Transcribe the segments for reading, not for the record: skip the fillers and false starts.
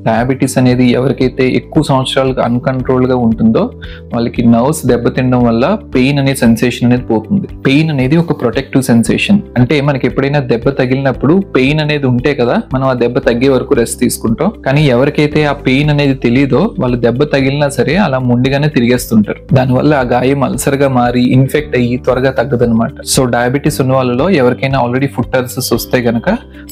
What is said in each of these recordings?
Diabetes అనేది ఎవరికైతే ఎక్కువ సంవత్సరాలుగా అన్కంట్రోల్గా ఉంటుందో వాళ్ళకి నర్వ్స్ దెబ్బతినడం వల్ల పెయిన్ అనే సెన్సేషన్ అనేది పోతుంది. పెయిన్ అనేది ఒక ప్రొటెక్టివ్ సెన్సేషన్. అంటే మనకి ఎప్పుడైనా దెబ్బ తగిలినప్పుడు పెయిన్ అనేది ఉంటే కదా మనం ఆ దెబ్బ తగ్గే వరకు రెస్ట్ తీసుకుంటాం. కానీ ఎవరికైతే ఆ పెయిన్ అనేది తెలియదో వాళ్ళు దెబ్బ తగిలినా సరే అలా మొండిగానే తిరిగేస్తుంటారు. దానివల్ల ఆ గాయం అల్సర్ గా మారి ఇన్ఫెక్ట్ అయ్యి త్వరగా తగ్గదనమాట. సో డయాబెటీస్ ఉన్న వాళ్ళలో ఎవరికైనా ఆల్రెడీ ఫుడ్ అల్సర్స్ వస్తే గనక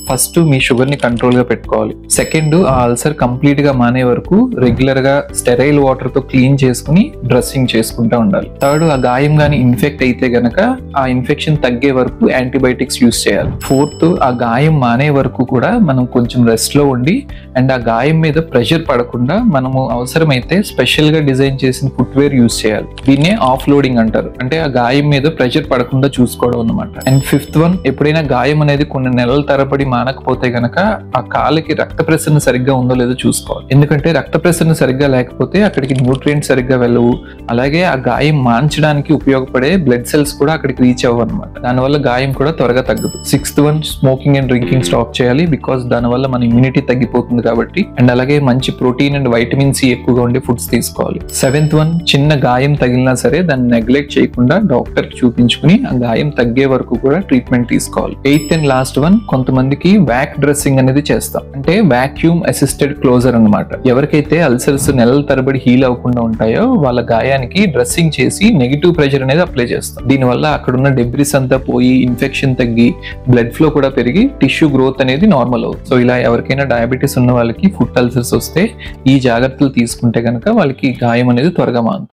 ఫస్ట్ మీ షుగర్ ని కంట్రోల్ గా పెట్టుకోవాలి. సెకండ్, ఆ అల్సర్ కంప్లీట్ గా మానే వరకు రెగ్యులర్ గా స్టెరైల్ వాటర్ తో క్లీన్ చేసుకుని డ్రెస్సింగ్ చేసుకుంటూ ఉండాలి. థర్డ్, ఆ గాయం గాని ఇన్ఫెక్ట్ అయితే గనక ఆ ఇన్ఫెక్షన్ తగ్గే వరకు యాంటీబయాటిక్స్ యూజ్ చేయాలి. ఫోర్త్, ఆ గాయం మానే వరకు కూడా మనం కొంచెం రెస్ట్ లో ఉండి అండ్ ఆ గాయం మీద ప్రెషర్ పడకుండా మనము అవసరమైతే స్పెషల్ గా డిజైన్ చేసిన ఫుట్వేర్ యూజ్ చేయాలి. దీన్నే ఆఫ్ లోడింగ్ అంటారు. అంటే ఆ గాయం మీద ప్రెషర్ పడకుండా చూసుకోవడం అన్నమాట. అండ్ ఫిఫ్త్ వన్, ఎప్పుడైనా గాయం అనేది కొన్ని నెలల తరబడి మానకపోతే గనక ఆ కాలుకి రక్త ప్రసరణ సరిగ్గా ఉందో లేదో చూసుకోవాలి. ఎందుకంటే రక్త ప్రసరణ సరిగ్గా లేకపోతే అక్కడికి న్యూట్రియంట్స్ సరిగ్గా వెళ్ళవు. అలాగే ఆ గాయం మాన్చడానికి ఉపయోగపడే బ్లడ్ సెల్స్ కూడా అక్కడికి రీచ్ అవ్వవు అనమాట. దానివల్ల గాయం కూడా త్వరగా తగ్గదు. Sixth one, smoking and drinking stop చేయాలి. బికాస్ దానివల్ల మన ఇమ్యూనిటీ తగ్గిపోతుంది కాబట్టి. అండ్ అలాగే మంచి ప్రోటీన్ అండ్ వైటమిన్ సి ఎక్కువగా ఉండే ఫుడ్స్ తీసుకోవాలి. సెవెంత్ వన్, చిన్న గాయం తగిలినా సరే దాన్ని నెగ్లెక్ట్ చేయకుండా డాక్టర్ కి చూపించుకుని ఆ గాయం తగ్గే వరకు కూడా ట్రీట్మెంట్ తీసుకోవాలి. ఎయిత్ అండ్ లాస్ట్ వన్, కొంతమందికి వ్యాక్ డ్రెస్సింగ్ అనేది చేస్తాం. అంటే వాక్యూమ్ అసిస్టెడ్ క్లోజర్ అన్నమాట. ఎవరికైతే అల్సర్స్ నెలల తరబడి హీల్ అవ్వకుండా ఉంటాయో వాళ్ళ గాయానికి డ్రెస్సింగ్ చేసి నెగిటివ్ ప్రెషర్ అనేది అప్లై చేస్తాం. దీనివల్ల అక్కడున్న డెబ్రిస్ అంతా పోయి ఇన్ఫెక్షన్ తగ్గి బ్లడ్ ఫ్లో కూడా పెరిగి టిష్యూ గ్రోత్ అనేది నార్మల్ అవుతుంది. సో ఇలా ఎవరికైనా డయాబెటీస్ ఉన్న వాళ్ళకి ఫుడ్ అల్సర్స్ వస్తే ఈ జాగ్రత్తలు తీసుకుంటే కనుక వాళ్ళకి గాయం అనేది త్వరగా మారుతుంది.